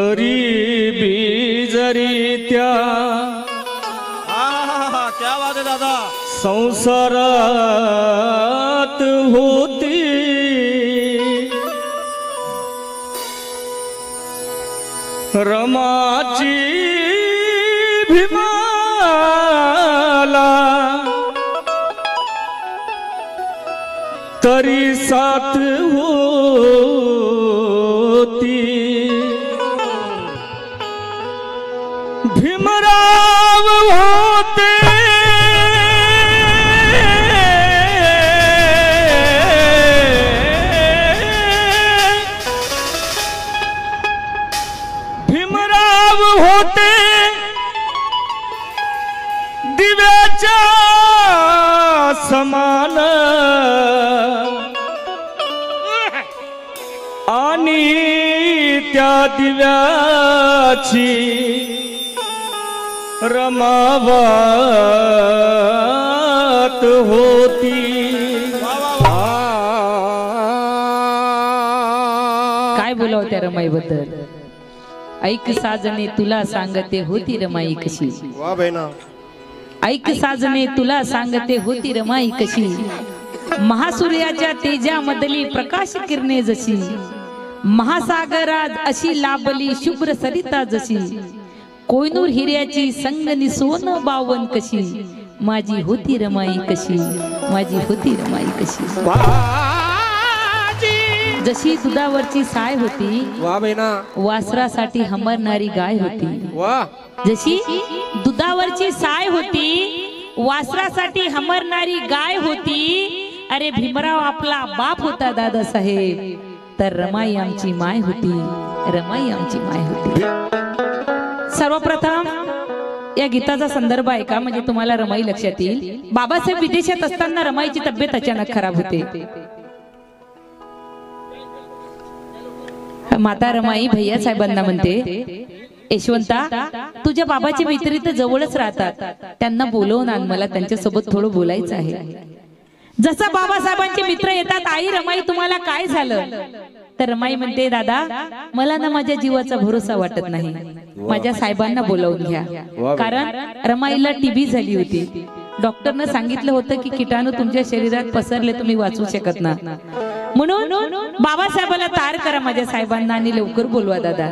तरी बी जरी त्या क्या बात है दादा संसारात होती रमाची भीमाला तरी साथ होती भीमराव होते भीमराव होते दिव्याच्या समान आणि त्या दिव्याची रमावत होती। काय बोलावं त्या रमाईबद्दल? ऐक साजने तुला सांगते होती रमाई कशी। वाह बहिणा ऐक साजने तुला सांगते होती रमाई कशी। महासूर्याच्या तेजामधली प्रकाश किरणे जशी महासागरात अशी लाभली शुभ्र सरिता जशी कोयनूर हिऱ्याची संगनी सोन बावन कशी माझी होती रमाई कशी माझी होती रमाई कशी। जशी दुधावरची साय होती वाह बहिणा वासरासाठी हमरणारी गाय होती। वाह जशी दुधावरची साय होती वासरासाठी हमरणारी गाय होती। अरे भीमराव आपला बाप होता दादासाहेब तर रमाई आमची माय होती रमाई आमची माय होती। सर्वप्रथम या गीताचा संदर्भ आहे का म्हणजे तुम्हाला रमाई लक्षात येईल। बाबासाहेब विदेशात असताना रमाईची तब्येत अचानक खराब होते। माता रमाई भैया साहेबांना म्हणते यशवंता तुझ्या बाबाचे मित्र इथे जवळच राहतात त्यांना बोलवून आण मला त्यांच्यासोबत थोडं बोलायचं आहे। जसा बाबासाहेबांचे मित्र येतात आई रमाई तुम्हाला काय झालं तर रमाई म्हणते दादा मला ना माझ्या जीवाचा भरोसा वाटत नाही माझ्या साहेबांना बोलावून घ्या कारण रमाईला टीबी झाली होती। डॉक्टरने सांगितलं होतं की किटाणू तुमच्या शरीरात पसरले तुम्ही वाचू शकत ना म्हणून बाबासाहेबाला तार करा माझ्या साहेबांना आणि लवकर बोलवा दादा।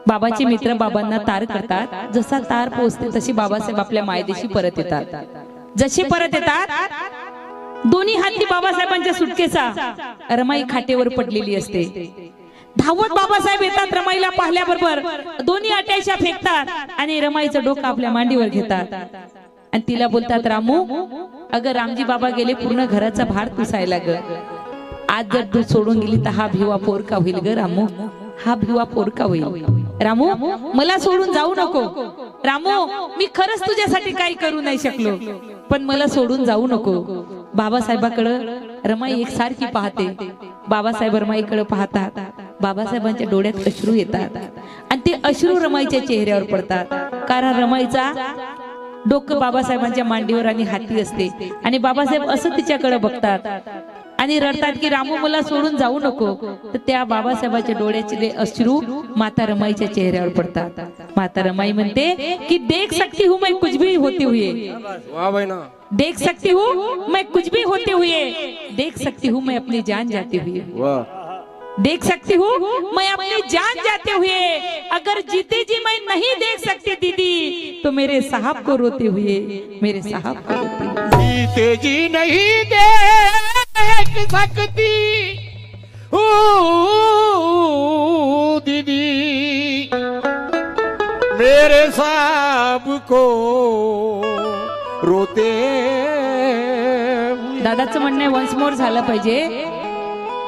बाबाचे मित्र बाबांना तार करतात जसा तार पोहोचते तशी बाबासाहेब आपल्या मायदेशी परत येतात। जशी परत येतात दोन्ही हाती बाबासाहेबांच्या सुटकेचा रमाई खाटेवर पडलेली असते। धावत बाबासाहेब येतात रमाईला पाहिल्याबरोबर दोन्ही अटॅच्या फेकतात आणि रमाईचं डोकं आपल्या मांडीवर घेतात आणि तिला बोलतात रामू अगं रामजी बाबा गेले पूर्ण घराचा भार पुसायला ग आज जर तू सोडून गेली तर हा भिवा पोरका होईल ग रामू हा भिवा पोरका होईल। रामू मला सोडून जाऊ नको रामू मी खरंच तुझ्यासाठी काही करू नाही शकलो पण मला सोडून जाऊ नको। बाबासाहेबाकडे रमाई एकसारखी पाहते बाबासाहेब रमाईकडे पाहतात बाबासाहेबांच्या डोळ्यात अश्रू येतात आणि ते अश्रू रमाईच्या चेहऱ्यावर पडतात कारण रमाईचा डोकं बाबासाहेबांच्या मांडीवर आणि हाती असते आणि बाबासाहेब असं तिच्याकडे बघतात आणि रडतात की रामू मला सोडून जाऊ नको तर त्या बाबासाहेबांच्या डोळ्याचे अश्रू माता रमाईच्या चेहऱ्यावर पडतात। माता रमाई म्हणते की देख सकती हूँ मैं कुछ भी होते हुए वाह बहिणा देख सकती हूँ मैं कुछ भी होते हुए देख सकती हूँ मैं अपनी जान जाते हुए वाह देख सकती हूँ मैं अपनी जान जाते हुए अगर जीते जी मैं नहीं देख सकती दीदी तो मेरे साहब को रोते हुए मेरे साहब को रोते हुए जीते जी नहीं देख सकती ओ दीदी मेरे साहब को रोते। दादाचं म्हणणं वन्स मोर झालं पाहिजे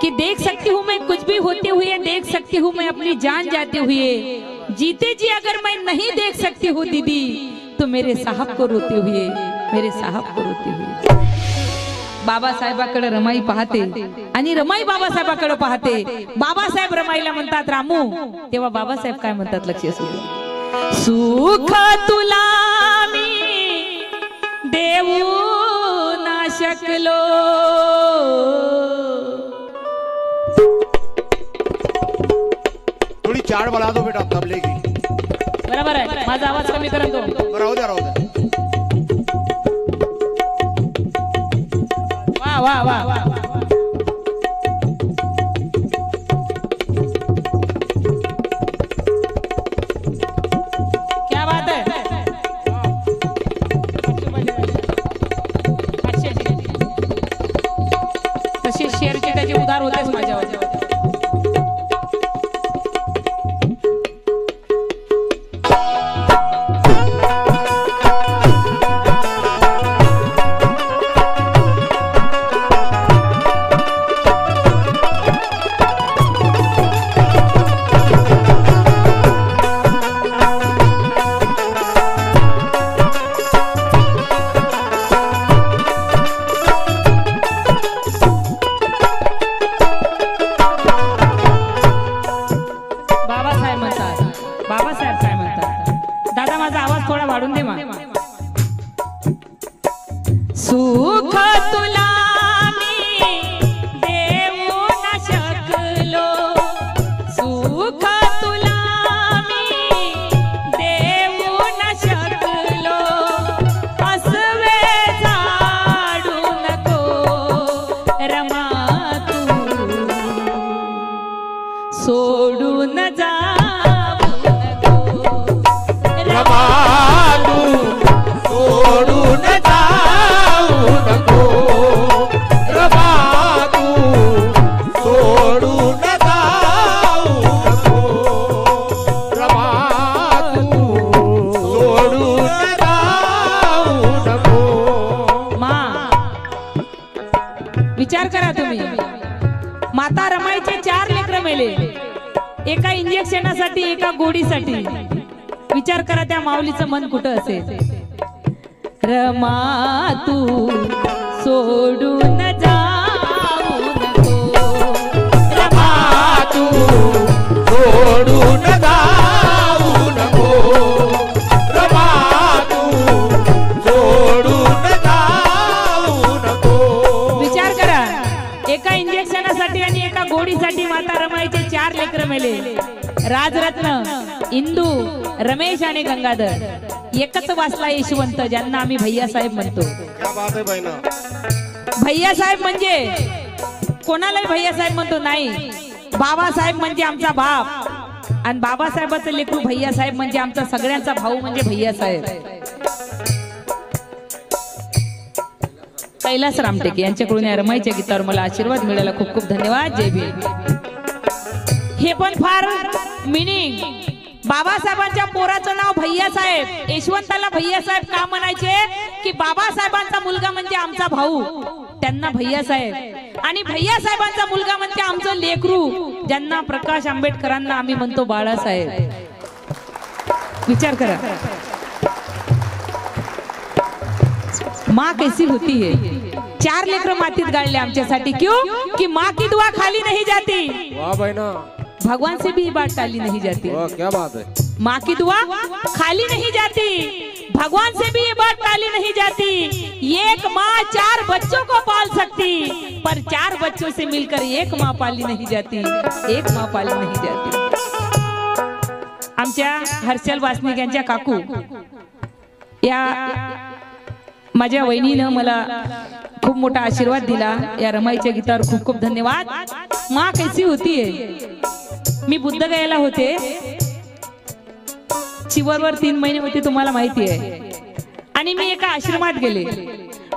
कि देख सकती हूँ मैं कुछ भी होते हुए देख सकती हूँ मैं अपनी जान जाते हुए जीते जी अगर मैं नहीं देख सकती हूँ दीदी तो मेरे साहब को रोते हुए मेरे साहब को रोते हुए। बाबासाहेबाकडे रमाई पाहते आणि रमाई बाबासाहेबाकडे पाहते। बाबासाहेब रमाईला म्हणतात रामू तेव्हा बाबासाहेब काय म्हणतात लक्ष असू दे सुख तुला मी देऊ ना शकलो चाड़ बढ़ा दो बेटा तबले की। बरोबर आहे, माझा आवाज कमी करा तो. राहू द्या राहू द्या. वा वा वा वा. क्या बात है. तसे शेअरचे त्याचे उधार होतेच माझ्यावर. बाबासाहेब काय म्हणतात. दादा माझा आवाज थोडा वाढून दे मा. सुख तुला मी देऊ न शकलो, सुख तुला मी देऊ न शकलो, असवे झाडू नको रमा तू सोडून जा. सोडून जाऊ नको रमा तू सोडून जाऊ नको रमा तू सोडून जाऊ नको. मा विचार करा तुम्ही. माता रमाईचे 4 लेकरं मेले एका इंजेक्शनासाठी, एका गोडीसाठी. विचार करा त्या माऊलीचं मन कुठं असेल. रमा तू सोडून जाऊ नको रमा तू सोडून जाऊ नको रमा तू सोडून जाऊ नको. विचार करा एका इंजेक्शनासाठी आणि एका गोडीसाठी माता रमाईचे 4 लेकरं मेले. राजरत्न, इंदू, रमेश आणि गंगाधर. एकच वाचला यशवंत ज्यांना आम्ही भैयासाहेब म्हणतो. क्या बात है बहिणा. भैयासाहेब म्हणजे कोणालाही भैयासाहेब म्हणतो नाही. बाबासाहेब म्हणजे आमचा बाप आणि बाबासाहेबाचं लेकरू भैयासाहेब म्हणजे आमचा सगळ्यांचा भाऊ म्हणजे भैयासाहेब. कैलास रामटेके यांच्याकडून या रमाईच्या गीतावर मला आशीर्वाद मिळाला. खूप खूप धन्यवाद. जय भीम. हे पण फार मिनिंग. बाबासाहेबांच्या पोराचं नाव भैयासाहेब. यशवंताला भैयासाहेब का म्हणायचे की बाबासाहेबांचा मुलगा म्हणजे आमचा भाऊ, त्यांना भैयासाहेब. आणि भैयासाहेबांचा मुलगा म्हणजे आमचं लेकरू ज्यांना प्रकाश आंबेडकरांना आम्ही म्हणतो बाळासाहेब. विचार करा. माँ कैसी होती है. 4 लेकरं मातीत गाळले आमच्यासाठी. क्यों कि माँ की दुआ खाली नहीं जाती. वाह बहिणा. भगवान से भी ये बात टाली नहीं जाती. वाह क्या बात है. माँ की दुआ खाली नहीं जाती, भगवान से भी ये बात टाली नहीं जाती. एक माँ 4 बच्चों को पाल सकती, पर 4 बच्चों से मिलकर एक माँ पाली नहीं जाती, एक माँ पाली नहीं जाती. आमच्या हर्षल वासनिक यांच्या काकू या माझ्या वहिनीनं मला खूप मोठा आशीर्वाद दिला. या रमाईच्या गीतावर खूप खूप धन्यवाद. माँ कैसी होती है. मी बुद्धगयाला होते. चिवरवर 3 महिने होते तुम्हाला माहिती आहे. आणि मी एका आश्रमात गेले.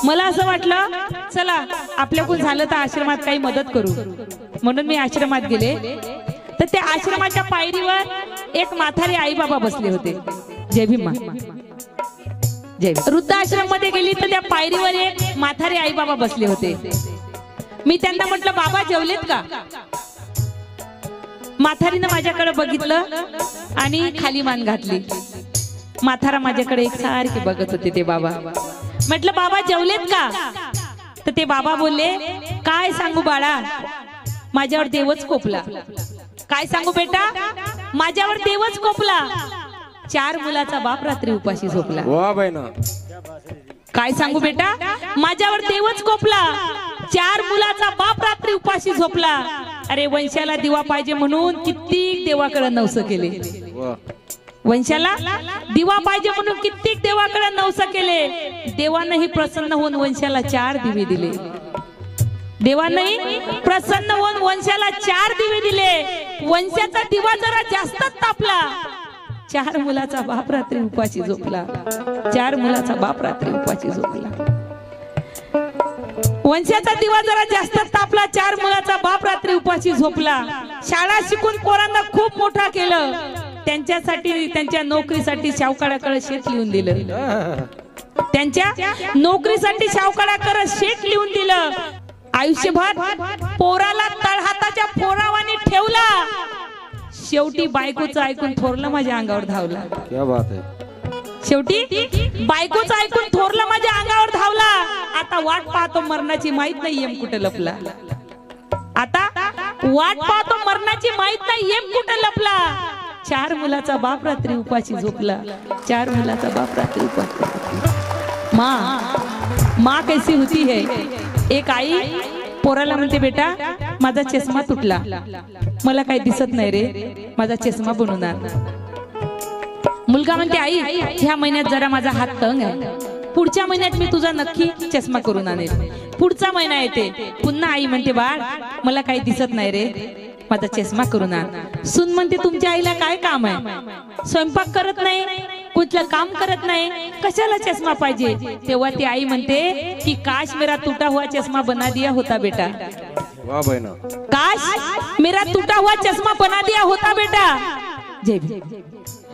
मला असं वाटलं चला आपल्याकडून झालं तर आश्रमात काही मदत करू म्हणून मी आश्रमात गेले. तर त्या आश्रमाच्या पायरीवर एक म्हातारे आई बाबा बसले होते. जय भीम. जय भीम. वृद्धाश्रम मध्ये गेली तर त्या पायरीवर एक म्हातारे आई बाबा बसले होते. मी त्यांना म्हटलं बाबा जेवलेत का. म्हातारीनं माझ्याकडे बघितलं आणि खाली मान घातली. म्हातारा माझ्याकडे एकसारखे बघत होते ते बाबा. म्हटलं बाबा जेवलेत का. तर ते बाबा बोलले काय सांगू बाळा, माझ्यावर देवच कोपला. काय सांगू बेटा, माझ्यावर देवच कोपला. 4 मुलाचा बाप रात्री उपाशी झोपला. वाह बहिणा. काय सांगू बेटा, माझ्यावर देवच कोपला. 4 मुलाचा बाप रात्री उपाशी झोपला. अरे वंशाला दिवा पाहिजे म्हणून कित्येक देवाकडे नवस केले, वा वंशाला दिवा पाहिजे म्हणून कित्येक देवाकडे नवस केले. देवानंही प्रसन्न होऊन वंशाला 4 दिवे दिले. देवानंही प्रसन्न होऊन वंशाला 4 दिवे दिले. वंशाचा दिवा जरा जास्तच तापला. 4 मुलाचा बाप रात्री उपाशी झोपला. 4 मुलाचा बाप रात्री उपाशी झोपला. वंशाचा दिवा जरा जास्त तापला. 4 मुलाचा बाप रात्री उपाशी झोपला. शाळा शिकून पोरांना खूप मोठा केलं. त्यांच्यासाठी त्यांच्या नोकरीसाठी सावकाराकडे शेत लिहून दिलं. त्यांच्या नोकरीसाठी सावकाराकडे शेत लिहून दिलं. आयुष्यभर पोराला तळहाताच्या पोरावानी ठेवला. शेवटी बायकोचं ऐकून थोरलं माझ्या अंगावर धावला. क्या बात है. शेवटी बायकोचं ऐकून थोरलं माझ्या अंगावर धावला. आता वाट पाहतो मरणाची, माहित नाही येम कुठे लपला. आता वाट पाहतो मरणाची, माहित नाही येम कुठे लपला. 4 मुलाचा बाप रात्री उपाशी झोपला. 4 मुलाचा बाप रात्री उपाशी. माँ कैसी होती है. एक आई पोराला म्हणते, बेटा माझा चष्मा तुटला, मला काही दिसत नाही रे, माझा चष्मा बनवून आण. मुलगा म्हणते, आई ह्या महिन्यात जरा माझा हात तंग आहे, पुढच्या महिन्यात मी तुझा नक्की चष्मा करून आणेल. पुढचा महिना येते, पुन्हा आई म्हणते, बाळ मला काही दिसत नाही रे, माझा चष्मा करून आण. सून म्हणते, तुमच्या आईला काय काम आहे, स्वयंपाक करत नाही, कुठलं काम करत नाही, कशाला चष्मा पाहिजे. तेव्हा ती आई म्हणते की काश मेरा टूटा हुआ चष्मा बना दिया होता बेटा. वाह बहना. काश मेरा टूटा हुआ चष्मा बना दिया होता बेटा. जय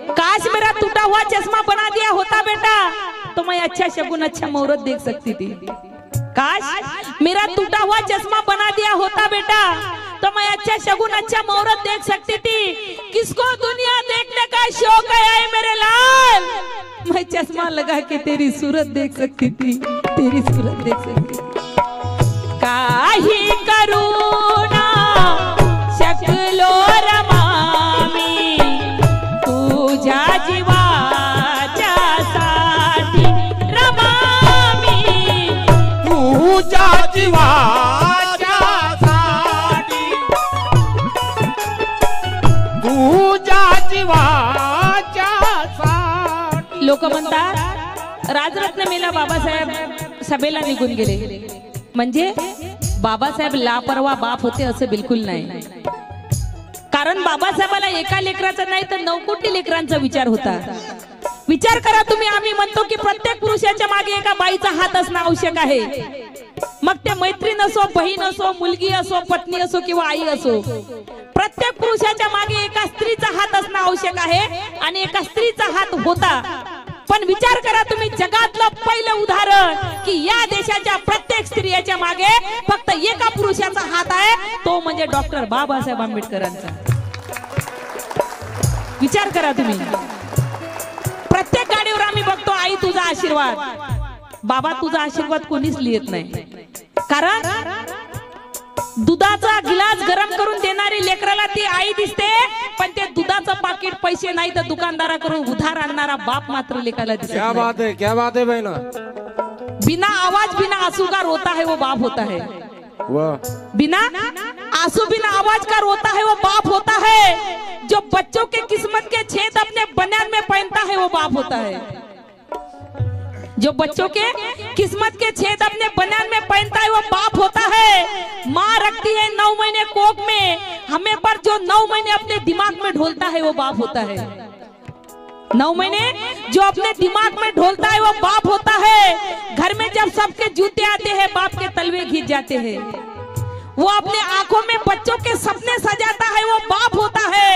काश मेरा टूटा हुआ चश्मा बना दिया होता बेटा, तो मैं अच्छा शगुन अच्छा मुहूर्त देख सकती थी. काश मेरा टूटा हुआ चश्मा बना दिया होता बेटा, तो मैं अच्छा शगुन अच्छा मुहूर्त देख सकती थी. किसको दुनिया देखने का शौक है मेरे लाल, मैं चश्मा लगा के तेरी सूरत देख सकती थी, तेरी सूरत देख सकती थी. काही करू ना शकलो रमामी तुझ्या जीवाच्या साठी रमामी, तुझ्या जीवाच्या साठी, तुझ्या जीवाच्या साठी. लोक म्हणतात राजरत्न मेला, बाबासाहेब सभेला निघून गेले. म्हणजे बाबासाहेब लापरवा बाप होते असं बिलकुल नाही. कारण बाबासाहेबाला एका लेकराचा नाही तर 9 कोटी लेकरांचा विचार होता. विचार करा तुम्ही. आम्ही म्हणतो की प्रत्येक पुरुषाच्या मागे एका बाईचा हात असणं आवश्यक आहे. मग ते मैत्रीण असो, बहीण असो, मुलगी असो, पत्नी असो किंवा आई असो, प्रत्येक पुरुषाच्या मागे एका स्त्रीचा हात असणं आवश्यक आहे. आणि एका स्त्रीचा हात होता. पण विचार करा तुम्ही, जगातलं पहिलं उदाहरण की या देशाच्या प्रत्येक स्त्रियाच्या मागे फक्त एका पुरुषाचा हात आहे, तो म्हणजे डॉक्टर बाबासाहेब आंबेडकरांचा. विचार करा तुम्ही. प्रत्येक गाडीवर आम्ही बघतो आई तुझा आशीर्वाद. बाबा तुझा आशीर्वाद कोणीच लिहित नाही. कारण दुधाचा गिलास गरम करून देणारी लेकराला ती आई दिसते, पण ते दुधाचं पाकिट पैसे नाही तर दुकानदाराकडून उधार आणणारा बाप मात्र लेकाला दिसत क्या बात है, क्या बात है बहना. बिना आवाज बिना आंसू का रोता है वो बाप होता है. वाह. बिना आंसू बिना आवाज का रोता है वो बाप होता है. जो बच्चों के किस्मत के छेद अपने बनियान में पहनता है वो बाप होता है. जो बच्चों के किस्मत के छेद अपने बनियान में पहनता है वो बाप होता है. माँ रखती है 9 महीने कोख में हमें, पर जो 9 महीने अपने दिमाग में ढोलता है वो बाप होता है. 9 महीने जो अपने दिमाग में ढोलता है वो बाप होता है. घर में जब सबके जूते आते हैं बाप के तलवे घिस जाते हैं. वो अपने आंखों में बच्चों के सपने सजाता है वो बाप होता है.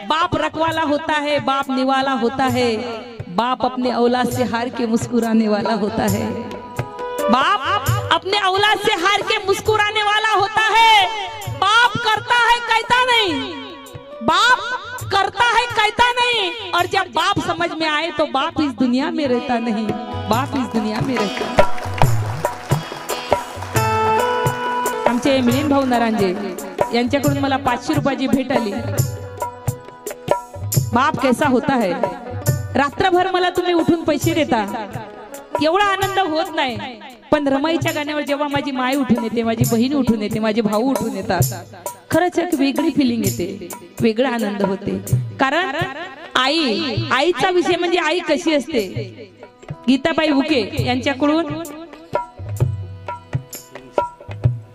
बाप रखवाला होता है, बाप निवाला होता है. बाप अपने औलाद से हार के मुस्कुराने वाला होता है. बाप अपने औलाद से हार के मुस्कुराने वाला होता है. बाप करता है कहता नहीं, बाप करता है कहता नहीं. और जब बाप समझ में आए तो बाप इस दुनिया में रहता नहीं, बाप इस दुनिया में रहता. आमचे मिलिंद भाऊ नरांजे यांच्याकडून मला 500 रुपयाची भेट आली. बाप कैसा होता है. रात्रभर मला तुम्ही उठून पैसे देता, एवढा आनंद होत नाही. पण रमाईच्या गाण्यावर जेव्हा माझी माय उठून येते, माझी बहीण उठून येते, माझे भाऊ उठून येतात, खरंच एक वेगळी फिलिंग येते, वेगळा आनंद होते. कारण आईचा विषय म्हणजे आई कशी असते. गीताबाई उके यांच्याकडून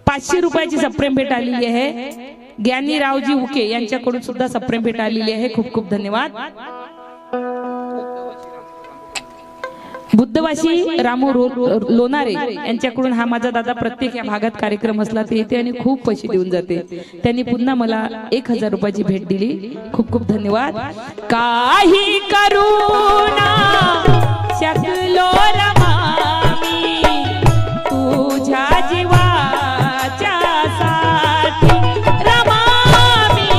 500 रुपयाची सप्रेम भेट आलेली आहे. ज्ञानी रावजी उके यांच्याकडून सुद्धा सप्रेम भेट आलेली आहे. खूप खूप धन्यवाद. बुद्धवासी रामू लोणारे यांच्याकडून हा माझा दादा प्रत्येक या भागात कार्यक्रम असला ते येते आणि खूप पैसे देऊन जाते. त्यांनी पुन्हा मला 1000 रुपयाची भेट दिली. खूप खूप धन्यवाद. काही करुणा शकलो रमामी तुझ्या जीवाच्या साठी रमामी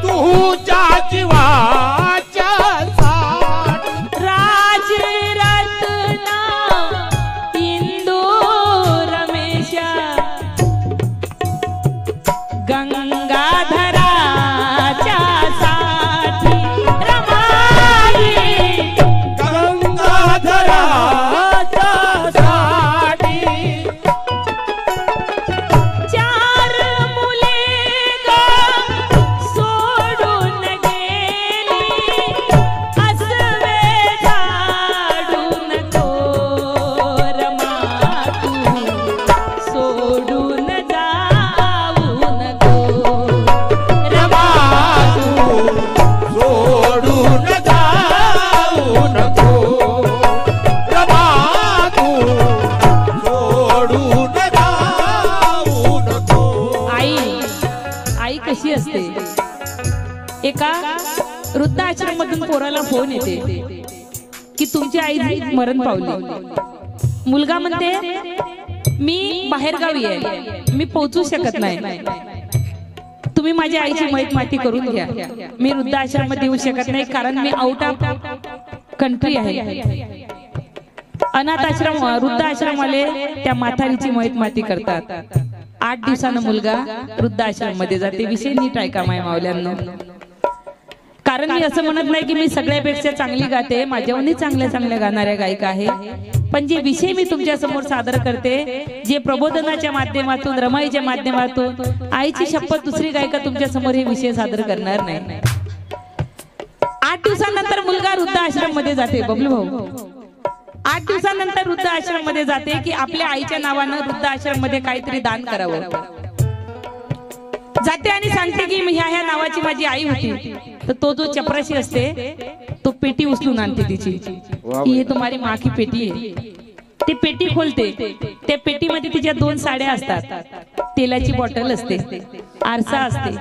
तुझ्या जीवाच्या साठी राजरत्ना इंदू रमेशा गंगाधराच्या साठी रमाई गंगाधराच्या साठी 4 मुले ग सोडून गेली असवे झाडू नको रमा तू सोडून जाऊ नको रमा सोडून जाऊ नको रमा तू सोडून जाऊ नको. आई कशी असते. एका वृद्धाश्रम मधून पोराला फोन येते की तुमची आई मरण पावली. मुलगा म्हणते मी बाहेरगावी आहे, मी पोहोचू शकत नाही, तुम्ही माझ्या आईची मैत माती करून घ्या. मी वृद्धाश्रम मध्ये येऊ शकत नाही कारण मी आउट ऑफ कंट्री आहे. अनाथ आश्रम वृद्धाश्रमवाले त्या माथारीची मैत माती करतात. 8 दिवसानं मुलगा वृद्धाश्रम मध्ये जाते. विषय नीट ऐका माय मावल्यांनो. कारण मी असं म्हणत नाही की मी सगळ्यापेक्षा चांगली गाते, माझ्याहूनही चांगल्या गाणाऱ्या गायिका आहे. पण जे विषय मी तुमच्या समोर सादर करते, जे प्रबोधनाच्या माध्यमातून, रमाईच्या माध्यमातून, आईची शपथ दुसरी गायिका तुमच्या समोर हे विषय सादर करणार नाही. 8 दिवसानंतर मुलगा वृद्धाश्रम मध्ये जाते. बबलू भाऊ 8 दिवसानंतर वृद्धाश्रम मध्ये जाते की आपल्या आईच्या नावानं वृद्धाश्रम मध्ये काहीतरी दान करावं. जाते आणि सांगते की ह्या नावाची माझी आई होती. तर तो जो चपराशी असते तो पेटी उचलून आणते तिची की हे तुम्हारी माँ की पेटी आहे. ती पेटी खोलते. त्या पेटीमध्ये तिच्या 2 साड्या असतात, तेलाची बॉटल असते, आरसा असते.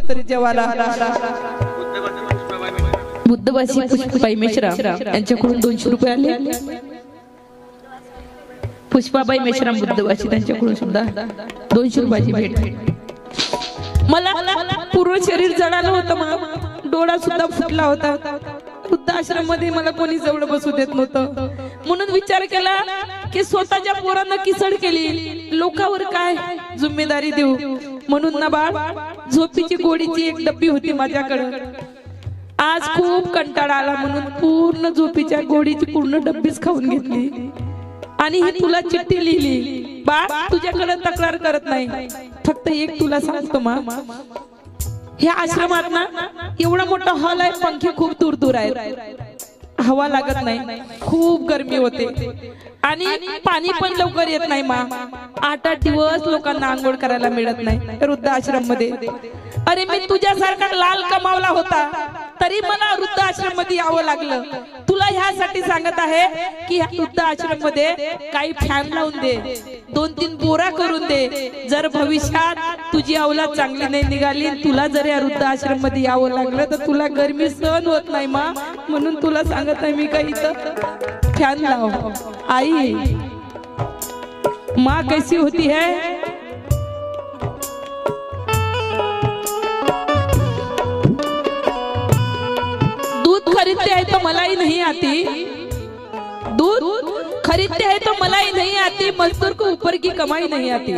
तरी जेवायला. बुद्धवासी पुष्पाबाई मेश्राम यांच्याकडून 200 रुपये आले. पुष्पाबाई मेश्राम बुद्धवासी त्यांच्याकडून सुद्धा 200 रुपयाची भेट. मला पूर्ण शरीर जळालं होतं, डोळा सुद्धा फुटला होता. वृद्धाश्रम मध्ये मला कोणी जवळ बसू देत नव्हतं. म्हणून विचार केला की स्वतःच्या पोरांना किसड केली, लोकांवर काय जिम्मेदारी देऊ. म्हणून ना बाळ, झोपीची गोडीची एक डब्बी होती माझ्याकडे. आज खूप कंटाळा आला म्हणून पूर्ण झोपीच्या गोडीची पूर्ण डब्बीच खाऊन घेतली आणि ही तुला चिठ्ठी लिहिली. बाळ, तुझ्याकडे तक्रार करत नाही, फक्त एक तुला सांगतो मा, ह्या आश्रमात ना एवढा मोठा हॉल आहे, पंखे खूप दूर दूर आहेत, हवा लागत नाही, खूप गरमी होते आणि पाणी पण लवकर येत नाही मा. 8-8 दिवस लोकांना आंघोळ करायला मिळत नाही वृद्धाश्रम मध्ये. अरे मी तुझ्यासारखा लाल कमावला होता तरी मला वृद्धाश्रम मध्ये यावं लागलं. तुला ह्यासाठी सांगत आहे की ह्या वृद्धाश्रम मध्ये काही फॅन लावून दे, 2-3 बोरा करून दे. जर भविष्यात तुझी अवलाद चांगली नाही निघाली, तुला जर या वृद्धाश्रम मध्ये यावं लागलं तर तुला गरमी सहन होत नाही मा. म्हणून तुला सांगत आहे मी काही इथं फॅन लाव. आई माँ कैसी होती है? दूध खरीदते हैं तो मलाई नहीं आती, दूध खरीदते हैं तो मलाई नहीं आती, मजदूर को ऊपर की कमाई नहीं आती.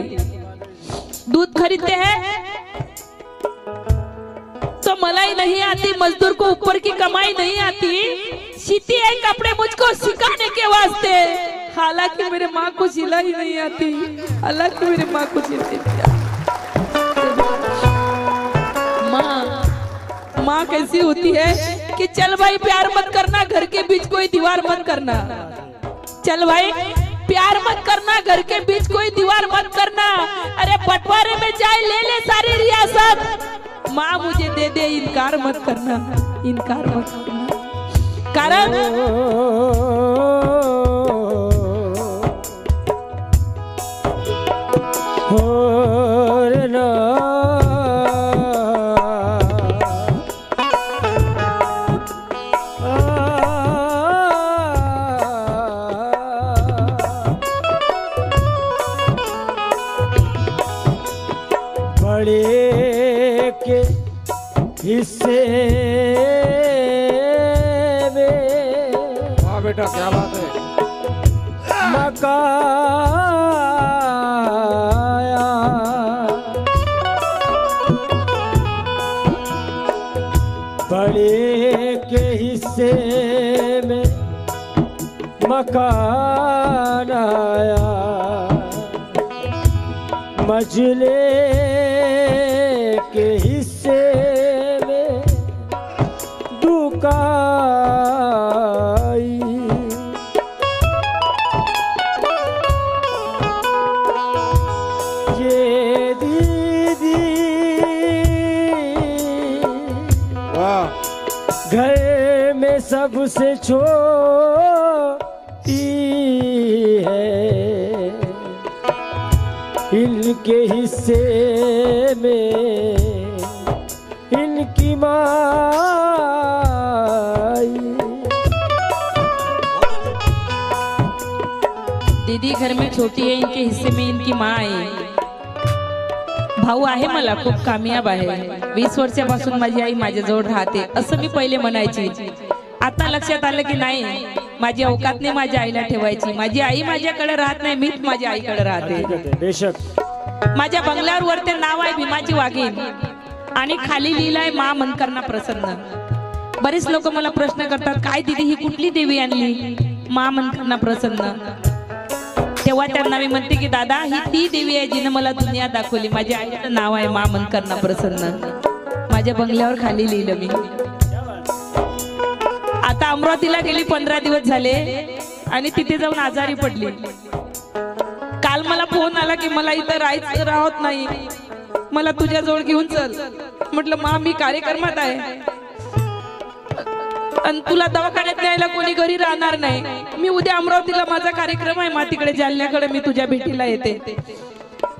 दूध खरीदते हैं तो मलाई नहीं आती, मजदूर को ऊपर की कमाई नहीं आती. सीती है कपड़े मुझको सिखाने के वास्ते, हालांकि मेरे माँ को सिलाई नहीं आती, हालांकि मेरे माँ को सिलाई नहीं आती. माँ कैसी होती है कि चल भाई प्यार मत करना, घर के बीच कोई दीवार मत करना. चल भाई प्यार मत करना, घर के बीच कोई दीवार मत करना. अरे बंटवारे में जाए ले ले सारी रियासत, माँ मुझे दे दे, इनकार मत करना, इनकार मत करना. कारण बड़े के हिस्से बेटा क्या बात है? मकाया बड़े के हिस्से में मकान आया, मझले के हिस्से में दुकाई. ये दीदी वाह, घर में सबसे छोटी है, इनके हिस्से में इनकी माई. दीदी घर में छोटी है, इनके हिस्से में इनकी माँ आहे. भाऊ आहे मला, खूप कामयाब आहे. 20 वर्षापासून माझी आई माझ्याजवळ राहते असं मी पहिले म्हणायची. आता लक्षात आलं की नाही, माझी औकातने माझ्या आईला ठेवायची. माझी आई माझ्याकडे राहत नाही, मीच माझ्या आईकडे राहते. बेशक. माझ्या बंगल्यावर वरते नाव आहे भीमाची वाघीण आणि खाली लिहिलंय माँ मनकरना प्रसन्न. बरेच लोक मला प्रश्न करतात, काय दीदी ही कुठली देवी आणली माँ मनकरना प्रसन्न? तेव्हा त्यांना मी म्हणते की दादा, ही ती देवी आहे जिने मला दुनिया दाखवली. माझ्या आईचं नाव आहे माँ मनकरना प्रसन्न. माझ्या बंगल्यावर खाली लिहिलं मी. आता अमरावतीला गेली 15 दिवस झाले आणि तिथे जाऊन आजारी पडली. काल मला फोन आला की मला इथं राहत नाही, मला तुझ्याजवळ घेऊन चल. म्हटलं मा, मी कार्यक्रमात आहे आणि तुला दवाखान्यात न्यायला कोणी घरी राहणार नाही. मी उद्या अमरावतीला माझा कार्यक्रम आहे, मा तिकडे जालन्याकडे मी तुझ्या भेटीला येते.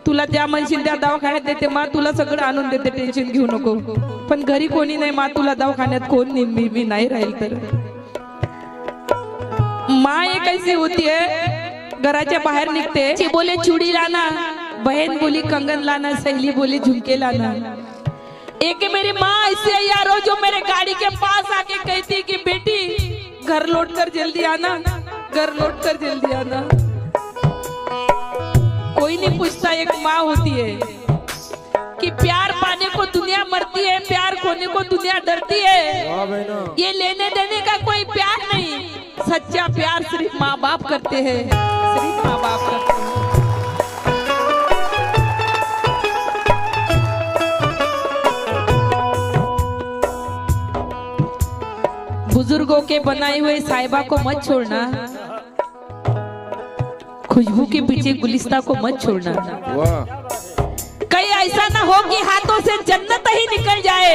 तुला त्या म्हणशील त्या दवाखान्यात देते मा, तुला सगळं आणून देते, टेन्शन घेऊ नको. पण घरी कोणी नाही मा, तुला दवाखान्यात कोण नाही, मी नाही राहील तर. माँ एक ऐसी होती है, घराच्या बाहेर निघते, ची बोले चूड़ी लाना, बहन बोली कंगन लाना, सहेली बोली झुमके लाना. एक मेरी माँ ऐसी है यारो, जो मेरे गाड़ी के पास आके कहती कि बेटी घर लौट कर जल्दी आना, घर लौट कर जल्दी आना. कोई नहीं पूछता, एक माँ होती है कि प्यार पाने को दुनिया मरती है, प्यार खोने को दुनिया डरती है. ये लेने देने का कोई प्यार नहीं, सच्चा प्यार सिर्फ माँ बाप करते हैं, सिर्फ माँ बाप करते हैं. बुजुर्गों के बनाए हुए साहिबा को मत छोड़ना, खुशबू के पीछे गुलिस्ता को मत छोड़ना. कहीं ऐसा ना हो कि हाथों से जन्नत ही निकल जाए.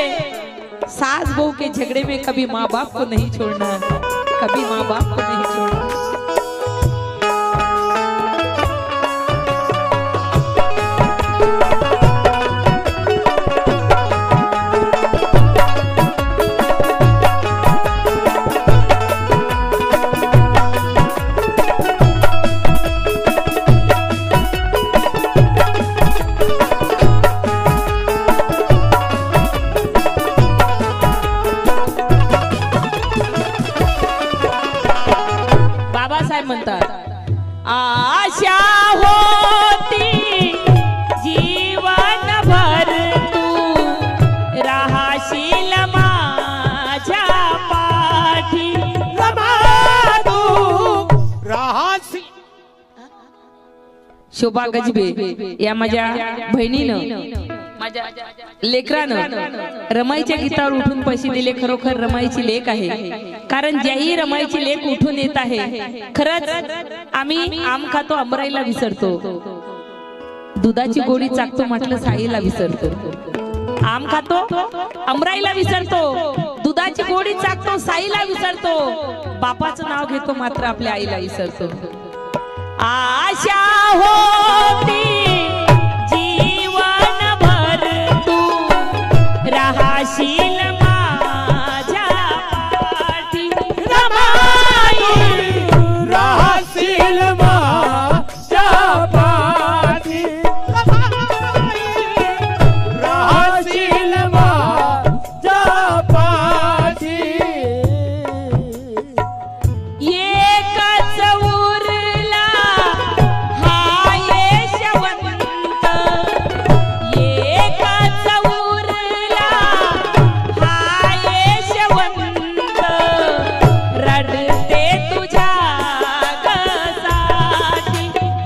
सास बहू के झगड़े में कभी माँ बाप को नहीं छोड़ना, कभी माँ बाप को नहीं छोड़ना. आशा होती जीवन भर तू राहशील माझ्या पाठी, शोभा गजबे या माझ्या बहिणीनं, माझ्या लेकरानं रमाईच्या गीतावर उठून पैसे दिले. खरोखर रमाईची लेक आहे, कारण ज्याही रमाईची लेक उठून येत आहे. खरंच आम्ही आम खातो अमराईला विसरतो, दुधाची गोडी चाकतो म्हटलं साईला विसरतो. आम खातो अमराईला विसरतो, दुधाची गोडी चाकतो साईला विसरतो, बापाचं नाव घेतो मात्र आपल्या आईला विसरतो. आशा होती जीवन भर तू राहशील माझ्या पाठी, राहशील माझ्या पाठी, राहशील माझ्या पाठी. एकच उरला हा यशवंत, एकच उरला हा यशवंत, रडते तुझ्या गसाठी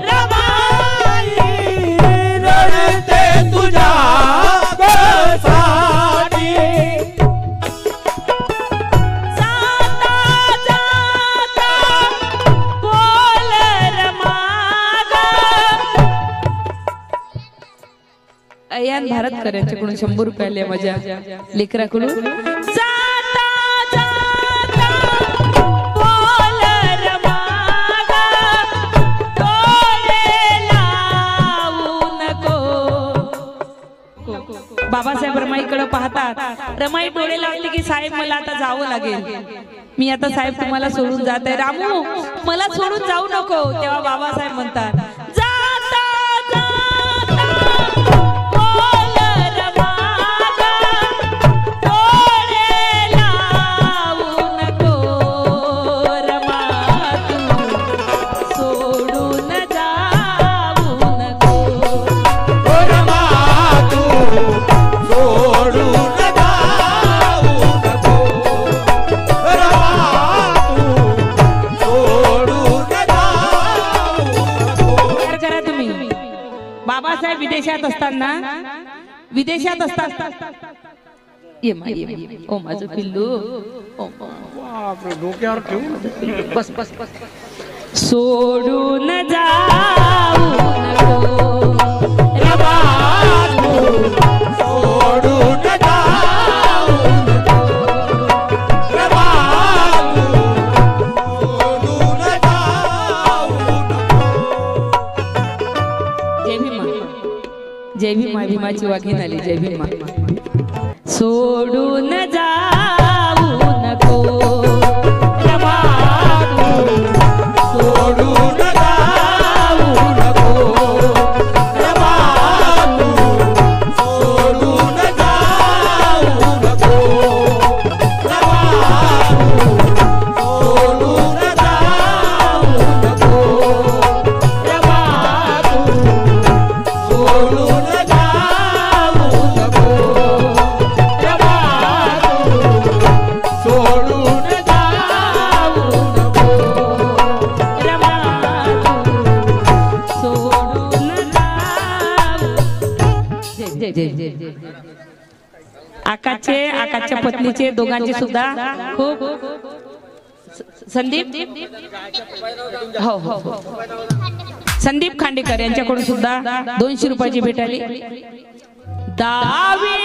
रमाई, रडते तुझ्या गसाठी. जाता जाता बोल रमाग. अयान भारतकर यांच्याकडून 100 रुपये आले माझ्या लेकराकडून. जाता जाता बोल रमाग, डोळे लावू नको. बाबासाहेब रमाईकडे पाहतात, रमाई डोळे लावली की साहेब मला आता जावं लागेल, मी आता साहेब तुम्हाला सोडून जात आहे, रामू मला सोडून जाऊ नको. तेव्हा बाबासाहेब म्हणतात, जाता जाता बोल रमाग, डोळे लावू नको. रमा तू सोडून जाऊ नको. रमा तू सोडून जाऊ नको. रमा तू सोडून जाऊ नको. विचार करा तुम्ही, बाबासाहेब विदेशात असताना, विदेशात असतात, ये मा, ये मा. ओ माझं पिल्लू, ओ बापरे, डोक्यावर ठेवून बस बस बस. सोडून जाऊ नको. रमा सोडून जाऊ नको. रमा सोडून जाऊ नको. जय भीम. जय भीमा भीमाची वाघीण आली जय भीमा सोडून जाऊ नको रवा सोडून जाऊ नको रवा सोडून जाऊ नको रवा सोडून जाऊ नको रवा सोडून जाऊ नको रवा सोडून जाऊ नको रमा सोडून जाऊ जय जय जय जय आकाशच्या पत्नीचे दोघांचे सुद्धा खूप संदीप हो हो हो संदीप खांडेकर यांच्याकडून सुद्धा 200 रुपयाची भेट आली. दावी